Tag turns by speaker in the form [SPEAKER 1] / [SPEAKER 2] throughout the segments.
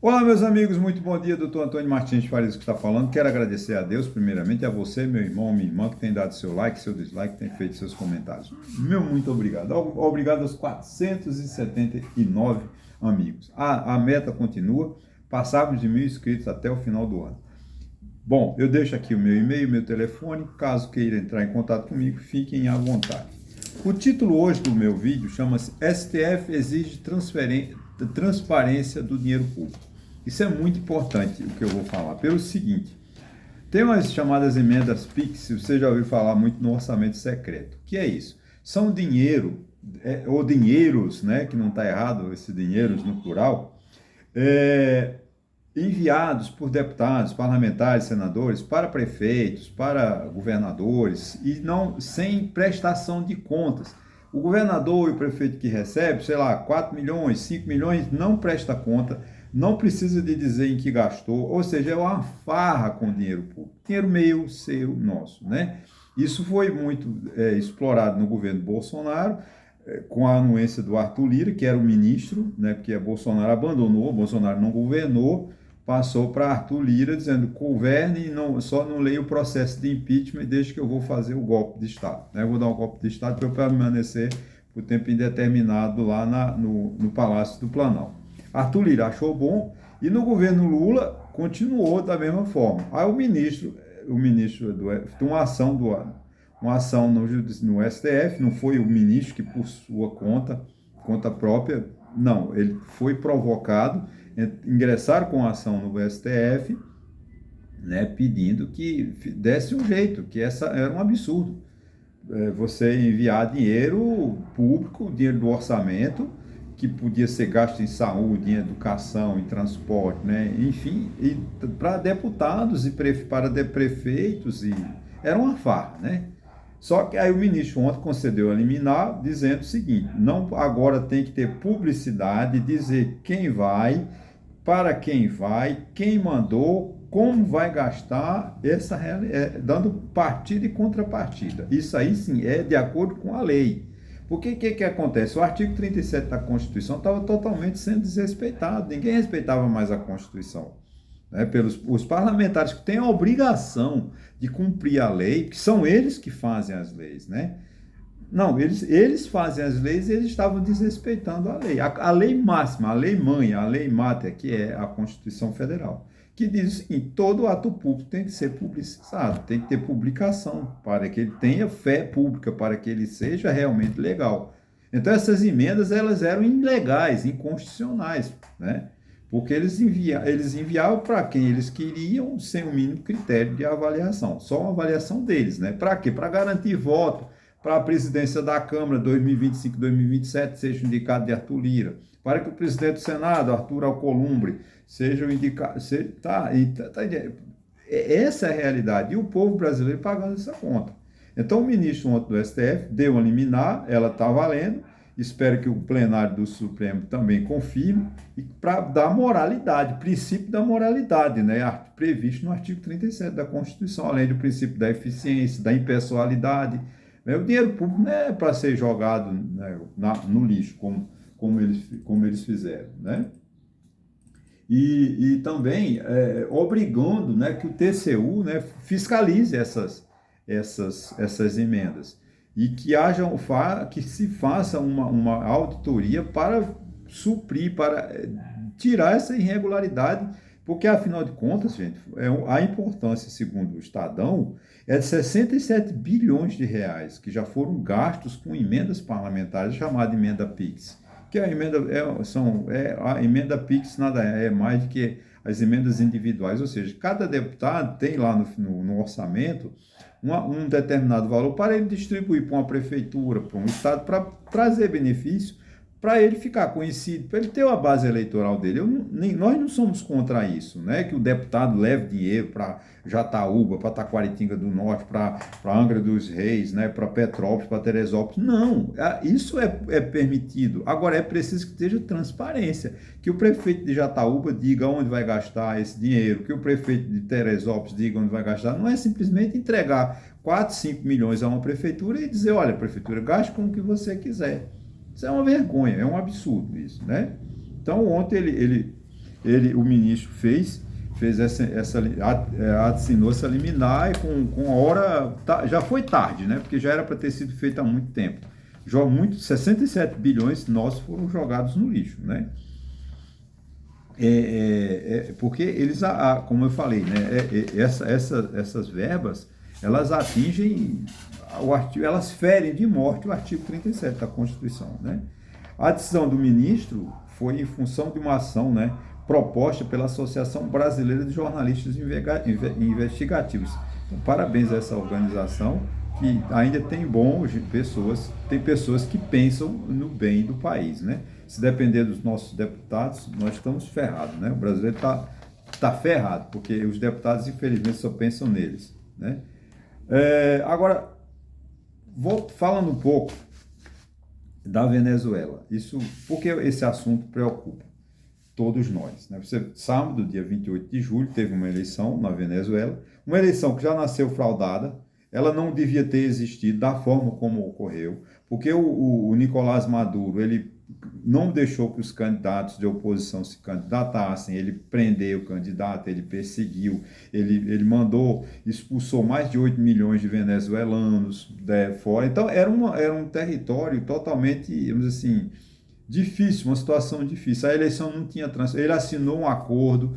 [SPEAKER 1] Olá, meus amigos, muito bom dia. Doutor Antônio Martins de Farias que está falando. Quero agradecer a Deus, primeiramente, a você, meu irmão, minha irmã, que tem dado seu like, seu dislike, tem feito seus comentários. Meu muito obrigado. Obrigado aos 479 amigos. A meta continua, passarmos de 1.000 inscritos até o final do ano. Bom, eu deixo aqui o meu e-mail, meu telefone, caso queira entrar em contato comigo, fiquem à vontade. O título hoje do meu vídeo chama-se STF exige transparência do dinheiro público. Isso é muito importante, o que eu vou falar, pelo seguinte, tem umas chamadas emendas PIX, você já ouviu falar muito no orçamento secreto. O que é isso? São dinheiro, ou dinheiros, né, que não está errado, esse dinheiros no plural, enviados por deputados, parlamentares, senadores, para prefeitos, para governadores, e não sem prestação de contas. O governador e o prefeito que recebe, sei lá, 4 milhões, 5 milhões, não presta conta, não precisa de dizer em que gastou, ou seja, é uma farra com dinheiro público. Dinheiro meu, seu, nosso, né? Isso foi muito explorado no governo Bolsonaro, com a anuência do Arthur Lira, que era o ministro, né? Porque Bolsonaro abandonou, Bolsonaro não governou, passou para Arthur Lira dizendo: governe, não, só não leia o processo de impeachment e deixe que eu vou fazer o golpe de Estado. Né? Eu vou dar um golpe de Estado para eu permanecer por tempo indeterminado lá no Palácio do Planalto. Arthur Lira achou bom e no governo Lula continuou da mesma forma. Aí o ministro tem uma ação no STF, não foi o ministro que por sua conta própria, não, ele foi provocado, ingressaram com a ação no STF, né, pedindo que desse um jeito, que essa era um absurdo. Você enviar dinheiro público, dinheiro do orçamento, que podia ser gasto em saúde, em educação, em transporte, né? Enfim, para deputados e para prefeitos, e era uma farra, né? Só que aí o ministro ontem concedeu a liminar, dizendo o seguinte: não, agora tem que ter publicidade, dizer quem vai, para quem vai, quem mandou, como vai gastar, dando partida e contrapartida. Isso aí sim é de acordo com a lei. Porque o que acontece? O artigo 37 da Constituição estava totalmente sendo desrespeitado. Ninguém respeitava mais a Constituição. Né? Os parlamentares que têm a obrigação de cumprir a lei, que são eles que fazem as leis, né? Não, eles fazem as leis e eles estavam desrespeitando a lei. A lei máxima, a lei mãe, a lei máter, que é a Constituição Federal, que diz o seguinte: todo ato público tem que ser publicizado, tem que ter publicação, para que ele tenha fé pública, para que ele seja realmente legal. Então, essas emendas, elas eram ilegais, inconstitucionais, né? Porque eles enviavam para quem eles queriam, sem o mínimo critério de avaliação, só uma avaliação deles, né? Para quê? Para garantir voto para a presidência da Câmara 2025-2027 seja indicado de Arthur Lira, para que o presidente do Senado, Arthur Alcolumbre, seja o indicado. Essa é a realidade. E o povo brasileiro pagando essa conta. Então, o ministro ontem do STF deu uma liminar, ela está valendo. Espero que o plenário do Supremo também confirme, e para dar moralidade, princípio da moralidade, né, previsto no artigo 37 da Constituição, além do princípio da eficiência, da impessoalidade. O dinheiro público não é para ser jogado, né, no lixo, como eles fizeram, né? E também obrigando, né, que o TCU, né, fiscalize essas emendas e que se faça uma auditoria para suprir, para tirar essa irregularidade, porque afinal de contas, gente, a importância, segundo o Estadão, é de 67 bilhões de reais que já foram gastos com emendas parlamentares, chamada emenda PIX. Que a emenda PIX nada é mais do que as emendas individuais, ou seja, cada deputado tem lá no orçamento um determinado valor para ele distribuir para uma prefeitura, para um estado, para trazer benefício, para ele ficar conhecido, para ele ter uma base eleitoral dele. Nós não somos contra isso, né? Que o deputado leve dinheiro para Jataúba, para Taquaritinga do Norte, para Angra dos Reis, né? Para Petrópolis, para Teresópolis. Não, isso é permitido. Agora, é preciso que esteja transparência, que o prefeito de Jataúba diga onde vai gastar esse dinheiro, que o prefeito de Teresópolis diga onde vai gastar. Não é simplesmente entregar 4, 5 milhões a uma prefeitura e dizer: olha, prefeitura, gaste com o que você quiser. Isso é uma vergonha, é um absurdo isso, né? Então, ontem o ministro fez assinou essa liminar e com a hora, já foi tarde, né? Porque já era para ter sido feito há muito tempo. 67 bilhões nossos foram jogados no lixo, né? Porque eles, como eu falei, né? Essas verbas, elas atingem o artigo, elas ferem de morte o artigo 37 da Constituição, né? A decisão do ministro foi em função de uma ação, né, proposta pela Associação Brasileira de Jornalistas Investigativos. Então, parabéns a essa organização, que ainda tem tem pessoas que pensam no bem do país, né? Se depender dos nossos deputados, nós estamos ferrados, né? O brasileiro tá ferrado, porque os deputados, infelizmente, só pensam neles, né? Agora, falando um pouco da Venezuela. Porque esse assunto preocupa todos nós, né? Sábado, dia 28 de julho, teve uma eleição na Venezuela, uma eleição que já nasceu fraudada, ela não devia ter existido da forma como ocorreu, porque o Nicolás Maduro, ele não deixou que os candidatos de oposição se candidatassem, ele prendeu o candidato, ele perseguiu, ele expulsou mais de 8 milhões de venezuelanos fora. Então, era um território totalmente, vamos dizer assim, difícil, uma situação difícil. A eleição não tinha ele assinou um acordo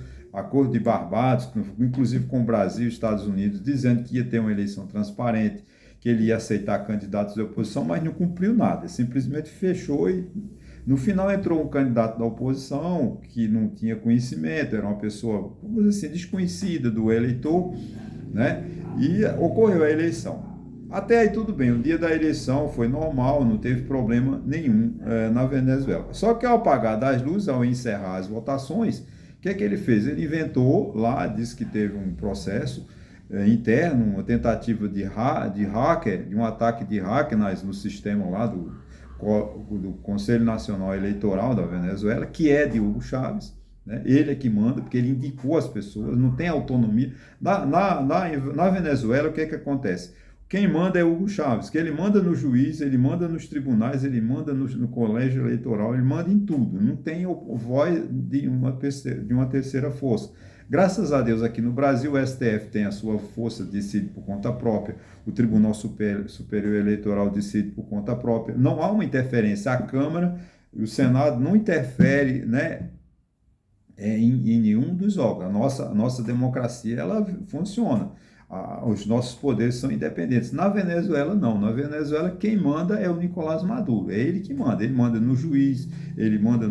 [SPEAKER 1] de Barbados, inclusive com o Brasil e Estados Unidos, dizendo que ia ter uma eleição transparente, que ele ia aceitar candidatos de oposição, mas não cumpriu nada, simplesmente fechou e no final entrou um candidato da oposição que não tinha conhecimento, era uma pessoa, vamos dizer assim, desconhecida do eleitor, né? E ocorreu a eleição. Até aí tudo bem, o dia da eleição foi normal, não teve problema nenhum na Venezuela. Só que ao apagar das luzes, ao encerrar as votações, o que é que ele fez? Ele inventou lá, disse que teve um processo interno, uma tentativa de hacker, de um ataque de hacker no sistema lá do Conselho Nacional Eleitoral da Venezuela, que é de Hugo Chávez, né? Ele é que manda, porque ele indicou as pessoas, não tem autonomia. Na Venezuela, o que é que acontece? Quem manda é Hugo Chávez, que ele manda no juiz, ele manda nos tribunais, ele manda no colégio eleitoral, ele manda em tudo, não tem voz de uma terceira força. Graças a Deus, aqui no Brasil, o STF tem a sua força, decide por conta própria, o Tribunal Superior Eleitoral decide por conta própria, não há uma interferência, a Câmara e o Senado não interfere, né, em nenhum dos órgãos. A nossa democracia, ela funciona. Os nossos poderes são independentes. Na Venezuela, não. Na Venezuela, quem manda é o Nicolás Maduro. É ele que manda. Ele manda no juiz, ele manda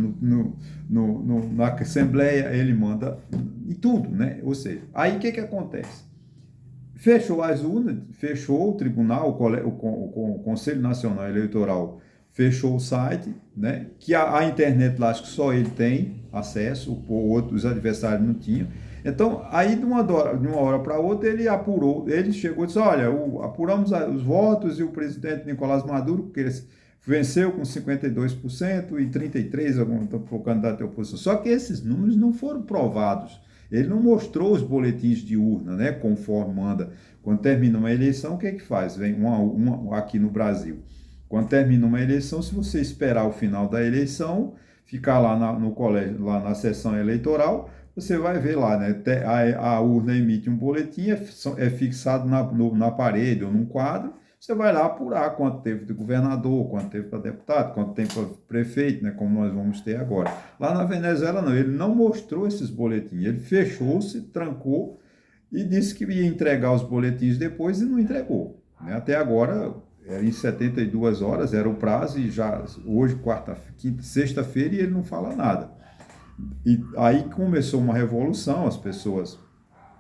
[SPEAKER 1] na Assembleia, ele manda em tudo, né? Ou seja, aí o que acontece? Fechou as urnas, fechou o tribunal, o Conselho Nacional Eleitoral fechou o site, né? Que a internet lá, acho que só ele tem acesso, os adversários não tinham. Então, aí de uma hora para outra, ele apurou, ele chegou e disse, olha, apuramos os votos e o presidente Nicolás Maduro, porque ele venceu com 52% e 33% para o candidato de oposição. Só que esses números não foram provados. Ele não mostrou os boletins de urna, né, conforme manda. Quando termina uma eleição, o que é que faz? Vem aqui no Brasil. Quando termina uma eleição, se você esperar o final da eleição, ficar lá no colégio, lá na sessão eleitoral, você vai ver lá, né? A urna emite um boletim, é fixado na parede ou num quadro, você vai lá apurar quanto teve de governador, quanto teve para deputado, quanto tem para prefeito, né? Como nós vamos ter agora. Lá na Venezuela, não, ele não mostrou esses boletins, ele fechou-se, trancou e disse que ia entregar os boletins depois e não entregou, né? Até agora, em 72 horas era o prazo e já hoje, sexta-feira, e ele não fala nada. E aí começou uma revolução, as pessoas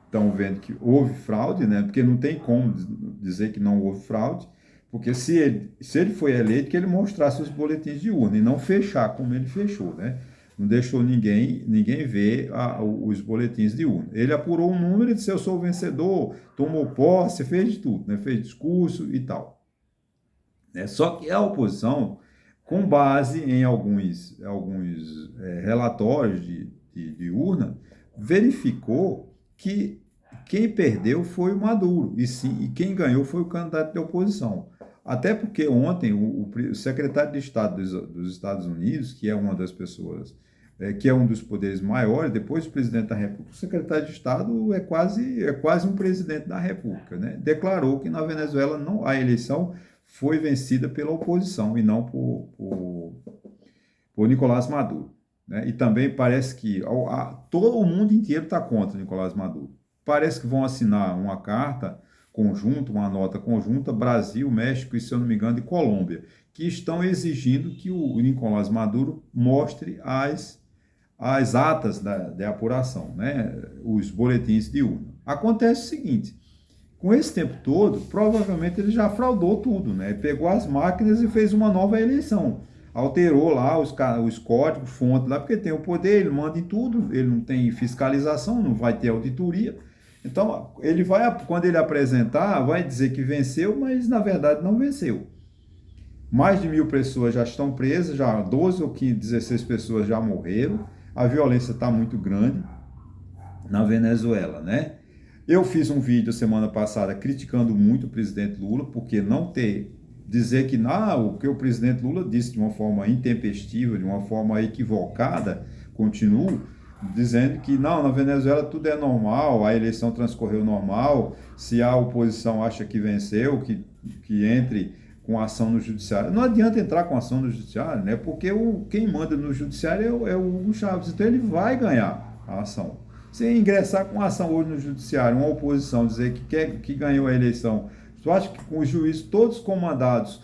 [SPEAKER 1] estão vendo que houve fraude, né? Porque não tem como dizer que não houve fraude, porque se ele foi eleito, que ele mostrasse os boletins de urna e não fechar como ele fechou, né? Não deixou ninguém ver os boletins de urna. Ele apurou um número e disse, eu sou o vencedor, tomou posse, fez de tudo, né? Fez discurso e tal. Só que a oposição, com base em alguns relatórios de urna, verificou que quem perdeu foi o Maduro, e quem ganhou foi o candidato de oposição. Até porque ontem o secretário de Estado dos Estados Unidos, que é uma das pessoas que é um dos poderes maiores, depois do presidente da República, o secretário de Estado é quase um presidente da República, né? Declarou que na Venezuela a eleição foi vencida pela oposição e não por Nicolás Maduro, né? E também parece que todo o mundo inteiro está contra Nicolás Maduro. Parece que vão assinar uma carta conjunta, uma nota conjunta, Brasil, México e, se eu não me engano, de Colômbia, que estão exigindo que o Nicolás Maduro mostre as atas da apuração, né? Os boletins de urna. Acontece o seguinte, com esse tempo todo, provavelmente ele já fraudou tudo, né? Pegou as máquinas e fez uma nova eleição. Alterou lá os códigos, fonte lá, porque tem o poder, ele manda em tudo, ele não tem fiscalização, não vai ter auditoria. Então, quando ele apresentar, vai dizer que venceu, mas na verdade não venceu. Mais de 1.000 pessoas já estão presas, já 12 ou 15, 16 pessoas já morreram. A violência está muito grande na Venezuela, né? Eu fiz um vídeo semana passada criticando muito o presidente Lula, porque dizer que o que o presidente Lula disse de uma forma intempestiva, de uma forma equivocada, continuo dizendo que na Venezuela tudo é normal, a eleição transcorreu normal, se a oposição acha que venceu, que entre com ação no judiciário. Não adianta entrar com ação no judiciário, né? Porque quem manda no judiciário é o Hugo Chávez, então ele vai ganhar a ação. Se ingressar com ação hoje no judiciário, uma oposição dizer que ganhou a eleição, tu acha que com os juízes todos comandados,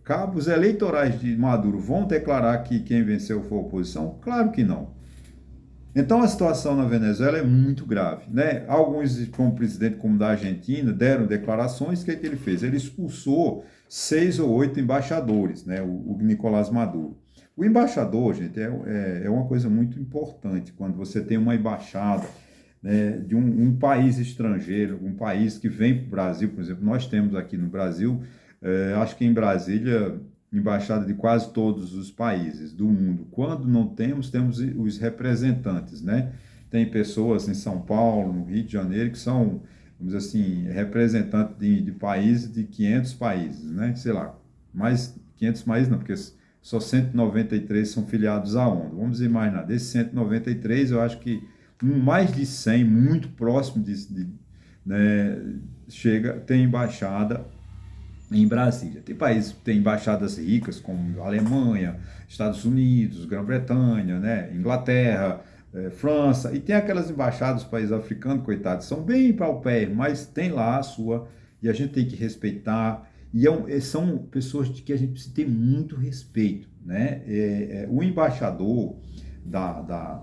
[SPEAKER 1] cabos eleitorais de Maduro vão declarar que quem venceu foi a oposição? Claro que não. Então a situação na Venezuela é muito grave, né? Alguns, como o presidente como da Argentina, deram declarações. O que ele fez? Ele expulsou 6 ou 8 embaixadores, né? O Nicolás Maduro. O embaixador, gente, é uma coisa muito importante quando você tem uma embaixada, né, de um país estrangeiro, um país que vem para o Brasil. Por exemplo, nós temos aqui no Brasil, acho que em Brasília, embaixada de quase todos os países do mundo. Quando não temos os representantes, né? Tem pessoas em São Paulo, no Rio de Janeiro, que são, vamos dizer assim, representantes de países, de 500 países, né? Sei lá, mais 500 países não, porque só 193 são filiados à ONU. Vamos dizer mais nada. Desses 193, eu acho que mais de 100, muito próximo né, tem embaixada em Brasília. Tem países que têm embaixadas ricas, como Alemanha, Estados Unidos, Grã-Bretanha, né, Inglaterra, França, e tem aquelas embaixadas dos países africanos, coitados, são bem paupérrimos, mas tem lá a sua, e a gente tem que respeitar, e são pessoas de que a gente precisa ter muito respeito, né? O embaixador da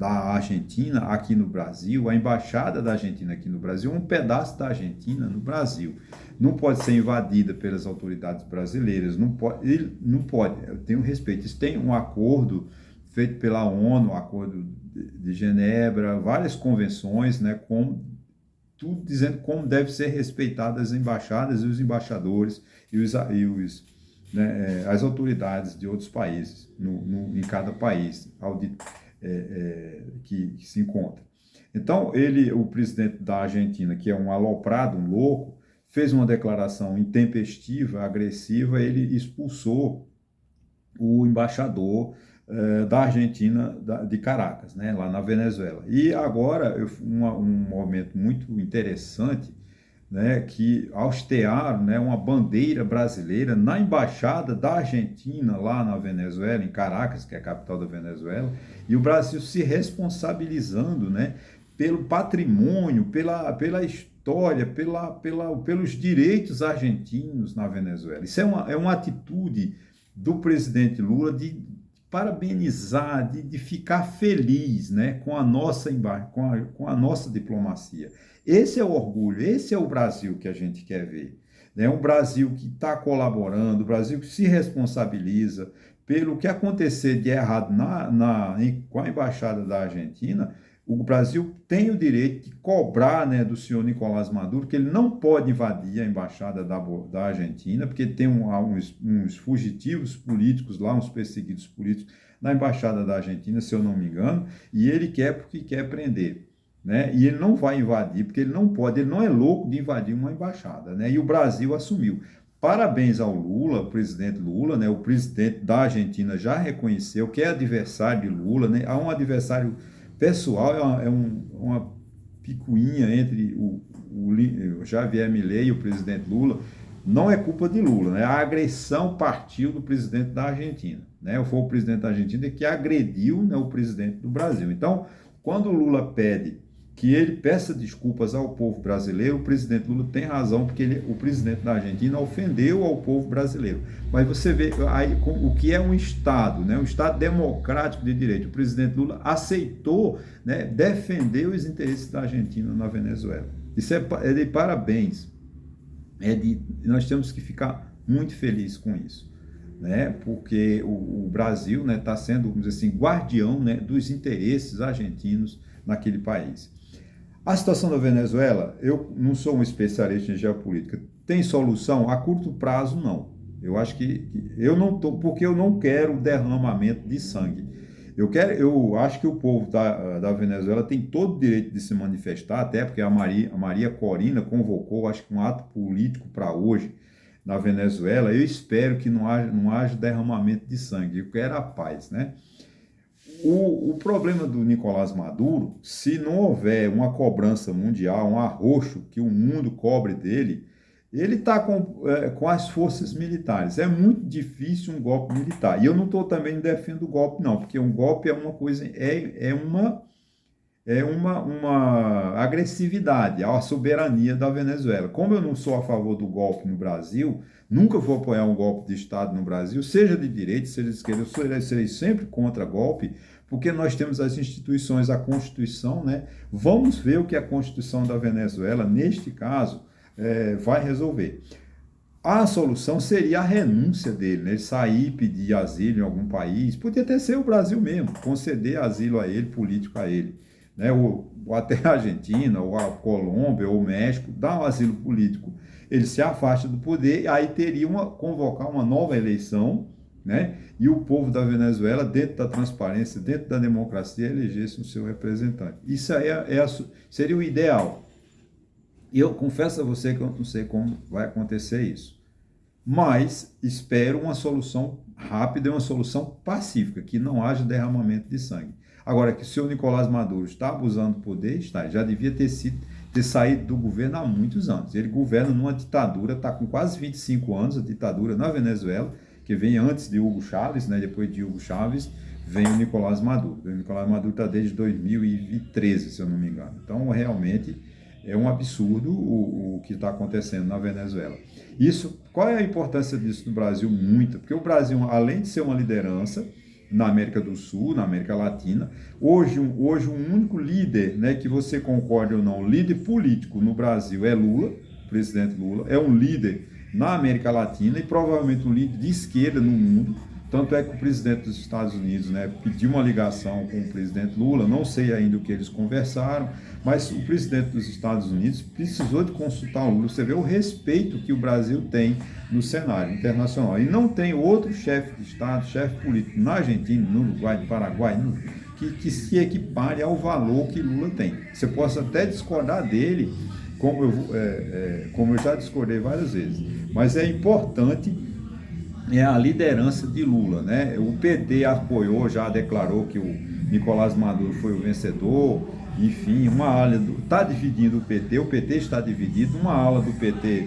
[SPEAKER 1] Argentina aqui no Brasil, a embaixada da Argentina aqui no Brasil, um pedaço da Argentina no Brasil. Não pode ser invadida pelas autoridades brasileiras, não pode, eu tenho respeito. Isso tem um acordo feito pela ONU, um acordo de Genebra, várias convenções, né, tudo dizendo como deve ser respeitadas as embaixadas e os embaixadores né, as autoridades de outros países, em cada país que se encontra. Então, o presidente da Argentina, que é um aloprado, um louco, fez uma declaração intempestiva, agressiva, ele expulsou o embaixador da Argentina, de Caracas, né, lá na Venezuela. E agora, um momento muito interessante, né, que hastearam, né, uma bandeira brasileira na embaixada da Argentina, lá na Venezuela, em Caracas, que é a capital da Venezuela, e o Brasil se responsabilizando, né, pelo patrimônio, pela história, pelos direitos argentinos na Venezuela. Isso é uma atitude do presidente Lula de parabenizar, de ficar feliz, né, com a nossa com a nossa diplomacia. Esse é o orgulho, esse é o Brasil que a gente quer ver. É um Brasil que está colaborando, um Brasil que se responsabiliza pelo que acontecer de errado com a Embaixada da Argentina. O Brasil tem o direito de cobrar, né, do senhor Nicolás Maduro, que ele não pode invadir a Embaixada da Argentina, porque tem uns fugitivos políticos lá, uns perseguidos políticos na Embaixada da Argentina, se eu não me engano, e ele quer porque quer prender. Né? E ele não vai invadir, porque ele não pode, ele não é louco de invadir uma embaixada, né? E o Brasil assumiu. Parabéns ao Lula, o presidente Lula, né? O presidente da Argentina já reconheceu que é adversário de Lula, né? Há um adversário pessoal, uma picuinha entre o Javier Milei e o presidente Lula. Não é culpa de Lula, né? A agressão partiu do presidente da Argentina, né? Foi o presidente da Argentina que agrediu, né, o presidente do Brasil. Então, quando o Lula pede que ele peça desculpas ao povo brasileiro, o presidente Lula tem razão, porque o presidente da Argentina ofendeu ao povo brasileiro. Mas você vê aí o que é um Estado, né? Um Estado democrático de direito. O presidente Lula aceitou, né, defender os interesses da Argentina na Venezuela. Isso é de parabéns. Nós temos que ficar muito felizes com isso, né? Porque o Brasil, né, está sendo, vamos dizer assim, guardião, né, dos interesses argentinos naquele país. A situação da Venezuela, eu não sou um especialista em geopolítica, tem solução? A curto prazo, não. Eu acho que eu não tô, porque eu não quero derramamento de sangue. Eu acho que o povo da Venezuela tem todo o direito de se manifestar, até porque a Maria Corina convocou, acho que um ato político para hoje na Venezuela. Eu espero que não haja derramamento de sangue. Eu quero a paz, né? O problema do Nicolás Maduro, se não houver uma cobrança mundial, um arroxo que o mundo cobre dele, ele está com as forças militares. É muito difícil um golpe militar. E eu não estou também defendendo o golpe, não, porque um golpe é uma coisa, uma agressividade à soberania da Venezuela. Como eu não sou a favor do golpe no Brasil, nunca vou apoiar um golpe de Estado no Brasil, seja de direita, seja de esquerda, eu serei sempre contra golpe, porque nós temos as instituições, a Constituição, né? Vamos ver o que a Constituição da Venezuela, neste caso, vai resolver. A solução seria a renúncia dele, né? Ele sair e pedir asilo em algum país, podia até ser o Brasil mesmo, conceder asilo a ele, político a ele, né? Ou até a Argentina, ou a Colômbia, ou o México, dá um asilo político, ele se afasta do poder, aí teria convocar uma nova eleição, né? E o povo da Venezuela, dentro da transparência, dentro da democracia, elegesse o seu representante. Isso aí seria o ideal. E eu confesso a você que eu não sei como vai acontecer isso. Mas espero uma solução rápida e uma solução pacífica, que não haja derramamento de sangue. Agora, que o senhor Nicolás Maduro está abusando do poder, está, já devia ter saído do governo há muitos anos. Ele governa numa ditadura, está com quase 25 anos, a ditadura na Venezuela, que vem antes de Hugo Chávez, né? Depois de Hugo Chávez, vem o Nicolás Maduro. O Nicolás Maduro está desde 2013, se eu não me engano. Então, realmente, é um absurdo o que está acontecendo na Venezuela. Qual é a importância disso no Brasil? Muita, porque o Brasil, além de ser uma liderança na América do Sul, na América Latina, hoje um único líder, né, que você concorde ou não, líder político no Brasil é Lula, o presidente Lula, é um líder na América Latina e provavelmente um líder de esquerda no mundo. Tanto é que o presidente dos Estados Unidos, né, pediu uma ligação com o presidente Lula, não sei ainda o que eles conversaram, mas o presidente dos Estados Unidos precisou de consultar o Lula. Você vê o respeito que o Brasil tem no cenário internacional. E não tem outro chefe de Estado, chefe político na Argentina, no Uruguai, no Paraguai, que se equipare ao valor que Lula tem. Você possa até discordar dele, como eu já discordei várias vezes, mas é importante a liderança de Lula, né? O PT apoiou, já declarou que o Nicolás Maduro foi o vencedor, enfim, uma ala está dividindo o PT está dividido, uma ala do PT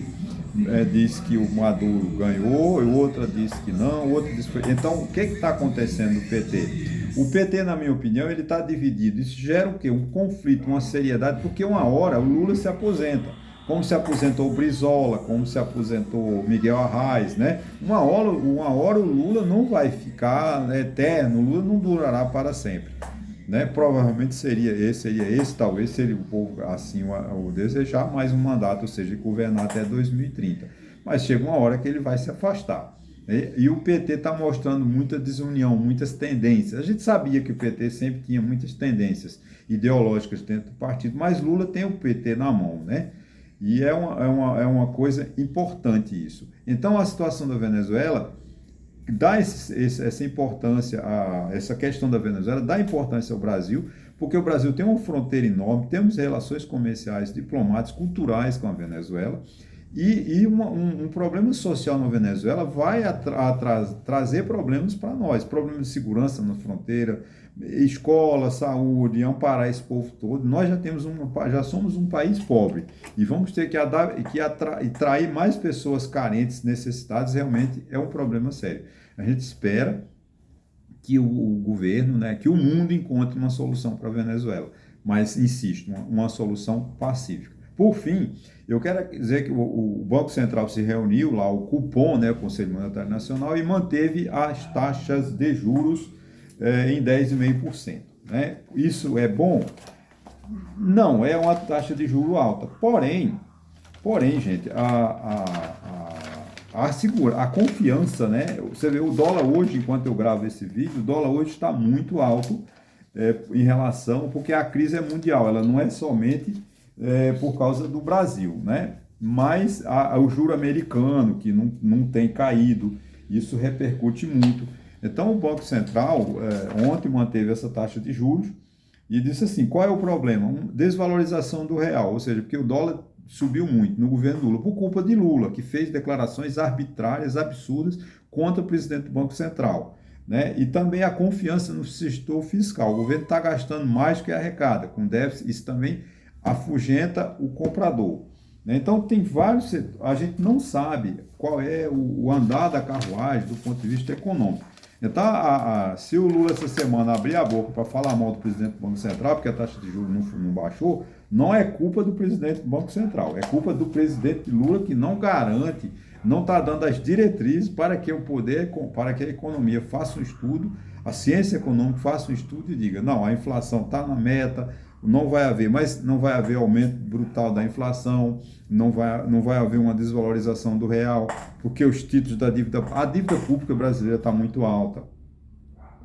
[SPEAKER 1] diz que o Maduro ganhou, e outra disse que não, outra disse que foi. Então, o que está acontecendo no PT? O PT, na minha opinião, ele está dividido. Isso gera o quê? Um conflito, uma seriedade, porque uma hora o Lula se aposenta. Como se aposentou o Brizola, como se aposentou Miguel Arraes, né? Uma hora o Lula não vai ficar eterno, o Lula não durará para sempre, né? Provavelmente seria esse, talvez seria o povo assim o desejar mais um mandato, ou seja, governar até 2030. Mas chega uma hora que ele vai se afastar. E o PT está mostrando muita desunião, muitas tendências. A gente sabia que o PT sempre tinha muitas tendências ideológicas dentro do partido, mas Lula tem o PT na mão, né? E é uma coisa importante isso. Então, a situação da Venezuela dá essa importância, essa questão da Venezuela dá importância ao Brasil, porque o Brasil tem uma fronteira enorme, temos relações comerciais, diplomáticas, culturais com a Venezuela, E um problema social na Venezuela vai trazer problemas para nós, problemas de segurança na fronteira, escola, saúde, amparar esse povo todo. Nós já somos um país pobre e vamos ter que atrair mais pessoas carentes, necessitadas, realmente é um problema sério. A gente espera que o governo, né, que o mundo encontre uma solução para a Venezuela, mas, insisto, uma solução pacífica. Por fim, eu quero dizer que o Banco Central se reuniu lá, o Copom, né, o Conselho Monetário Nacional, e manteve as taxas de juros em 10,5%. Né? Isso é bom? Não, é uma taxa de juro alta. Porém, gente, a confiança, né? Você vê o dólar hoje, enquanto eu gravo esse vídeo, o dólar hoje está muito alto em relação, porque a crise é mundial, ela não é somente por causa do Brasil, né? Mas o juro americano, que não tem caído, isso repercute muito. Então, o Banco Central ontem manteve essa taxa de juros e disse assim, qual é o problema? Desvalorização do real, ou seja, porque o dólar subiu muito no governo Lula, por culpa de Lula, que fez declarações arbitrárias, absurdas, contra o presidente do Banco Central. Né? E também a confiança no setor fiscal. O governo está gastando mais do que arrecada, com déficit, isso também afugenta o comprador. Né? Então, tem vários setores, a gente não sabe qual é o andar da carruagem do ponto de vista econômico. Então, se o Lula essa semana abrir a boca para falar mal do presidente do Banco Central, porque a taxa de juros não baixou, não é culpa do presidente do Banco Central, é culpa do presidente Lula que não garante, não está dando as diretrizes para que para que a economia faça um estudo, a ciência econômica faça um estudo e diga, não, a inflação está na meta, não vai haver aumento brutal da inflação, não vai haver uma desvalorização do real, porque os títulos a dívida pública brasileira está muito alta.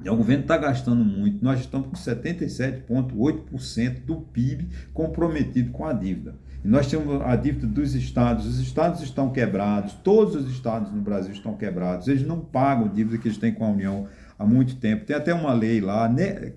[SPEAKER 1] E o governo está gastando muito, nós estamos com 77,8% do PIB comprometido com a dívida. E nós temos a dívida dos estados, os estados estão quebrados, todos os estados no Brasil estão quebrados, eles não pagam a dívida que eles têm com a União há muito tempo. Tem até uma lei lá, né?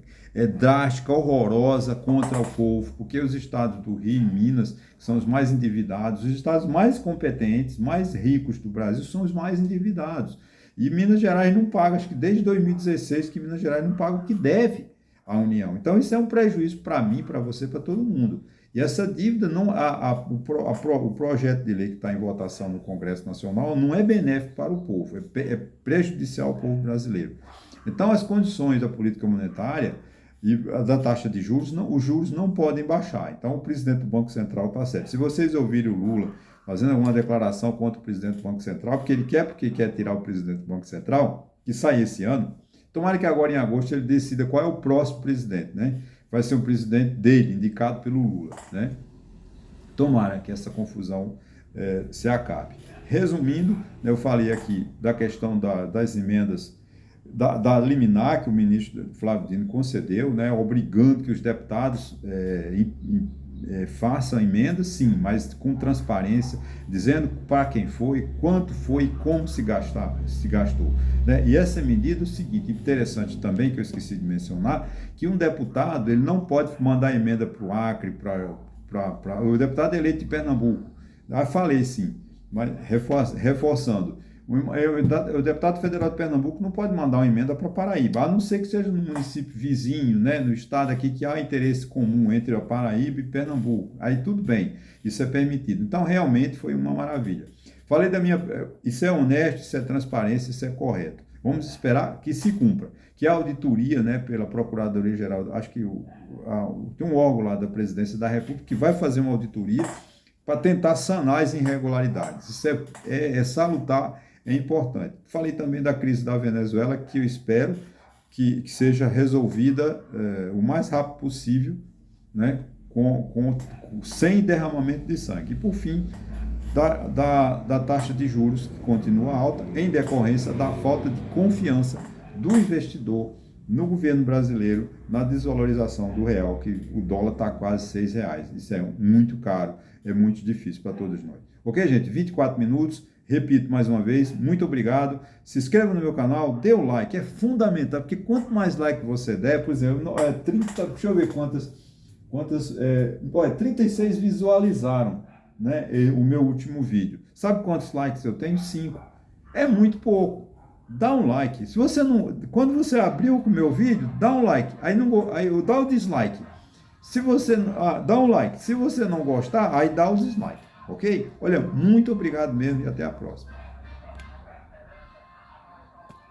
[SPEAKER 1] Drástica, horrorosa contra o povo, porque os estados do Rio e Minas, que são os mais endividados, os estados mais competentes, mais ricos do Brasil, são os mais endividados. E Minas Gerais não paga, acho que desde 2016 que Minas Gerais não paga o que deve à União. Então isso é um prejuízo para mim, para você, para todo mundo. E essa dívida, o projeto de lei que está em votação no Congresso Nacional não é benéfico para o povo, é prejudicial ao povo brasileiro. Então as condições da política monetária e da taxa de juros, os juros não podem baixar. Então, o presidente do Banco Central está certo. Se vocês ouvirem o Lula fazendo alguma declaração contra o presidente do Banco Central, porque quer tirar o presidente do Banco Central, que sai esse ano, tomara que agora em agosto ele decida qual é o próximo presidente, né? Vai ser o presidente dele, indicado pelo Lula, né? Tomara que essa confusão se acabe. Resumindo, eu falei aqui da questão das emendas da liminar que o ministro Flávio Dino concedeu, né, obrigando que os deputados façam emendas, sim, mas com transparência, dizendo para quem foi, quanto foi e como se gastou. Né? E essa medida é o seguinte, interessante também, que eu esqueci de mencionar, que um deputado ele não pode mandar emenda para o Acre, o deputado eleito de Pernambuco. Eu falei sim, mas reforçando, o deputado federal de Pernambuco não pode mandar uma emenda para Paraíba, a não ser que seja no município vizinho, né, no estado aqui que há interesse comum entre a Paraíba e Pernambuco. Aí tudo bem, isso é permitido. Então, realmente foi uma maravilha. Falei isso é honesto, isso é transparência, isso é correto. Vamos esperar que se cumpra. Que a auditoria, né, pela Procuradoria-Geral, acho que tem um órgão lá da Presidência da República que vai fazer uma auditoria para tentar sanar as irregularidades. Isso é salutar, é importante. Falei também da crise da Venezuela, que eu espero que seja resolvida o mais rápido possível, né, sem derramamento de sangue. E, por fim, da taxa de juros, que continua alta, em decorrência da falta de confiança do investidor no governo brasileiro, na desvalorização do real, que o dólar está quase R$6. Isso é muito caro, é muito difícil para todos nós. Ok, gente? 24 minutos. Repito mais uma vez, muito obrigado. Se inscreva no meu canal, dê o like, é fundamental, porque quanto mais like você der, por exemplo, 30, deixa eu ver quantas 36 visualizaram, né, o meu último vídeo. Sabe quantos likes eu tenho? 5. É muito pouco. Dá um like. Se você não, quando você abriu o meu vídeo, dá um like. Aí eu dá o dislike. Se você dá um like. Se você não gostar, aí dá os dislikes, ok? Olha, muito obrigado mesmo e até a próxima.